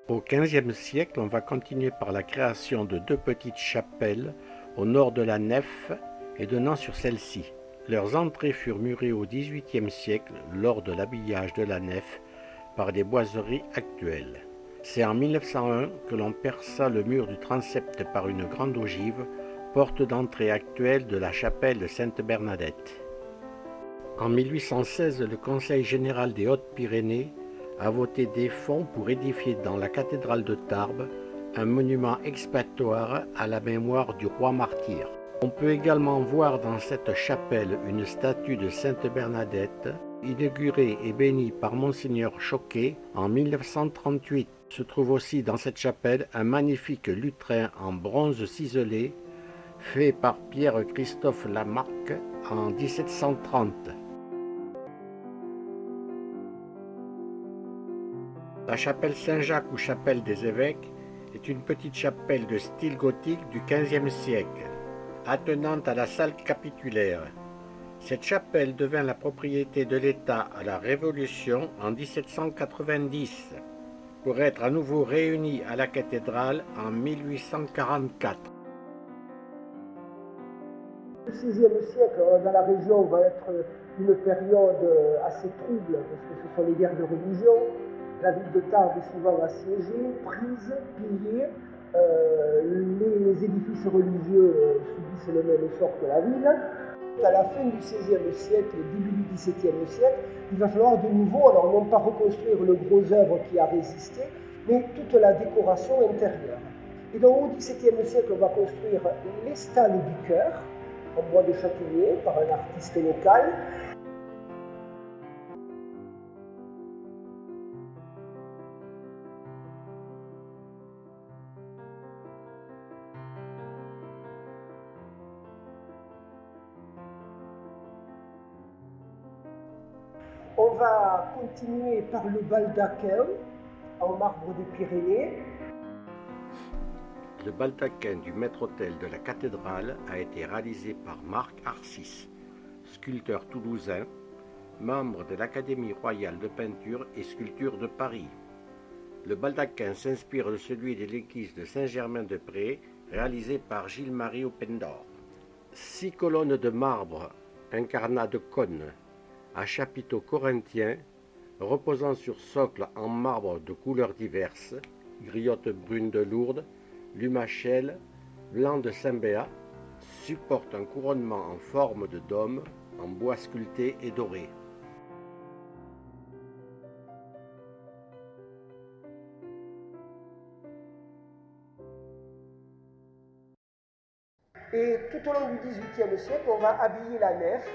Au XVe siècle, on va continuer par la création de deux petites chapelles au nord de la nef et donnant sur celle-ci. Leurs entrées furent murées au XVIIIe siècle lors de l'habillage de la nef par des boiseries actuelles. C'est en 1901 que l'on perça le mur du transept par une grande ogive, porte d'entrée actuelle de la chapelle de Sainte-Bernadette. En 1816, le Conseil général des Hautes-Pyrénées a voté des fonds pour édifier dans la cathédrale de Tarbes un monument expiatoire à la mémoire du roi martyr. On peut également voir dans cette chapelle une statue de Sainte Bernadette, inaugurée et bénie par Monseigneur Choquet en 1938. Se trouve aussi dans cette chapelle un magnifique lutrin en bronze ciselé, fait par Pierre-Christophe Lamarque en 1730. La chapelle Saint-Jacques ou chapelle des évêques est une petite chapelle de style gothique du XVe siècle, attenante à la salle capitulaire. Cette chapelle devint la propriété de l'État à la Révolution en 1790, pour être à nouveau réunie à la cathédrale en 1844. Le XVIe siècle dans la région va être une période assez trouble parce que ce sont les guerres de religion. La ville de Tarbes est souvent assiégée, prise, pillée. Les édifices religieux subissent le même sort que la ville. À la fin du XVIe siècle et début du XVIIe siècle, il va falloir de nouveau, alors non pas reconstruire le gros œuvre qui a résisté, mais toute la décoration intérieure. Et donc au XVIIe siècle, on va construire les stalles du chœur, en bois de châtaignier, par un artiste local. On va continuer par le baldaquin en marbre des Pyrénées. Le baldaquin du maître-autel de la cathédrale a été réalisé par Marc Arcis, sculpteur toulousain, membre de l'Académie royale de peinture et sculpture de Paris. Le baldaquin s'inspire de celui de l'église de Saint-Germain-de-Prés, réalisé par Gilles-Marie Opendorf. 6 colonnes de marbre incarnat de cône à chapiteaux corinthiens, reposant sur socle en marbre de couleurs diverses, griotte brune de Lourdes, lumachelle, blanc de Saint-Béat, supporte un couronnement en forme de dôme, en bois sculpté et doré. Et tout au long du XVIIIe siècle, on va habiller la nef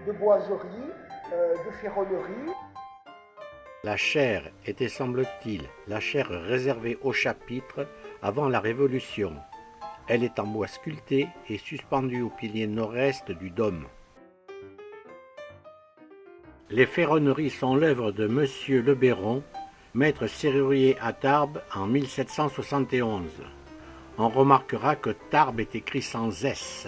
de boiseries, de ferronneries. La chaire était, semble-t-il, la chaire réservée au chapitre avant la Révolution. Elle est en bois sculpté et suspendue au pilier nord-est du dôme. Les ferronneries sont l'œuvre de Monsieur Le Béron, maître serrurier à Tarbes en 1771. On remarquera que Tarbes est écrit sans S.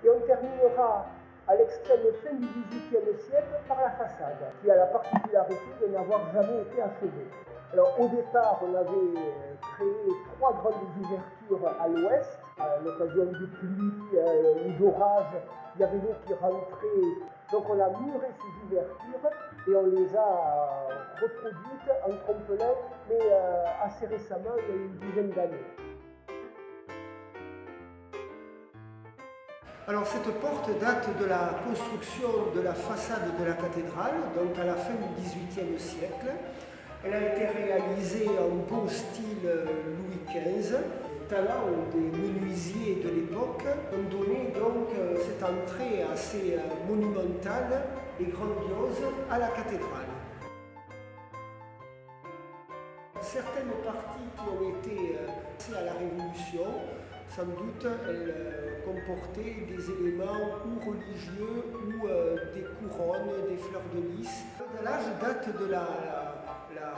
Et on terminera à l'extrême fin du XVIIIe siècle par la façade, qui a la particularité de n'avoir jamais été achevée. Alors au départ, on avait créé 3 grandes ouvertures à l'ouest, à l'occasion de pluie ou d'orage, il y avait l'eau qui rentrait, donc on a muré ces ouvertures et on les a reproduites en trompe-l'œil, mais assez récemment, il y a une dizaine d'années. Alors cette porte date de la construction de la façade de la cathédrale, donc à la fin du XVIIIe siècle. Elle a été réalisée en beau style Louis XV. Les talents des menuisiers de l'époque ont donné donc cette entrée assez monumentale et grandiose à la cathédrale. Certaines parties qui ont été à la Révolution, sans doute, elles comportaient des éléments ou religieux ou des couronnes, des fleurs de lys. L'âge date de la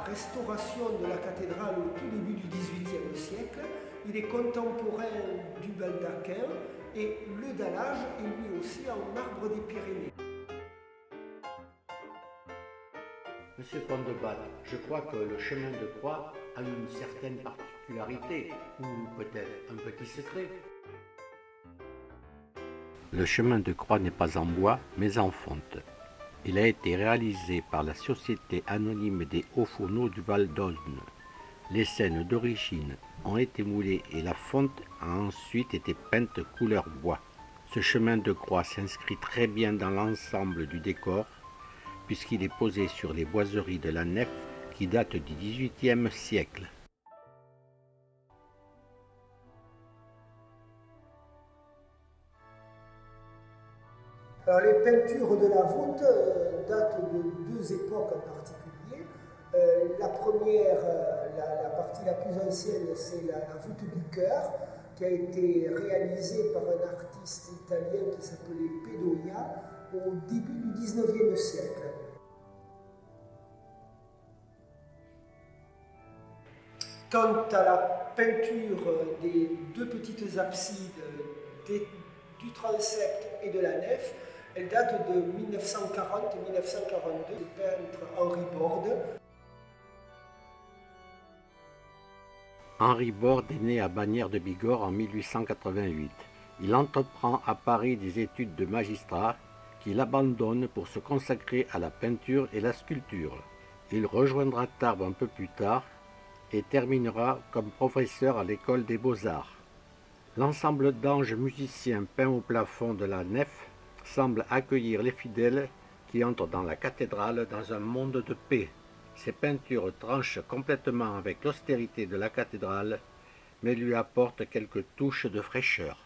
restauration de la cathédrale au tout début du XVIIIe siècle il est contemporain du baldaquin et le dallage est lui aussi en marbre des Pyrénées. Monsieur Pont-de-Bat, je crois que le chemin de croix a une certaine particularité, ou peut-être un petit secret. Le chemin de croix n'est pas en bois, mais en fonte. Il a été réalisé par la Société anonyme des hauts fourneaux du Val d'Ausne. Les scènes d'origine ont été moulées et la fonte a ensuite été peinte couleur bois. Ce chemin de croix s'inscrit très bien dans l'ensemble du décor, puisqu'il est posé sur les boiseries de la nef qui datent du XVIIIe siècle. Alors, les peintures de la voûte datent de deux époques en particulier. La première, la partie la plus ancienne, c'est la voûte du chœur, qui a été réalisée par un artiste italien qui s'appelait Pedoia au début du XIXe siècle. Quant à la peinture des deux petites absides du transept et de la nef, elle date de 1940-1942, du peintre Henri Borde. Henri Borde est né à Bagnères de Bigorre en 1888. Il entreprend à Paris des études de magistrat qu'il abandonne pour se consacrer à la peinture et la sculpture. Il rejoindra Tarbes un peu plus tard et terminera comme professeur à l'école des Beaux-Arts. L'ensemble d'anges musiciens peints au plafond de la nef semble accueillir les fidèles qui entrent dans la cathédrale dans un monde de paix. Ces peintures tranchent complètement avec l'austérité de la cathédrale, mais lui apportent quelques touches de fraîcheur.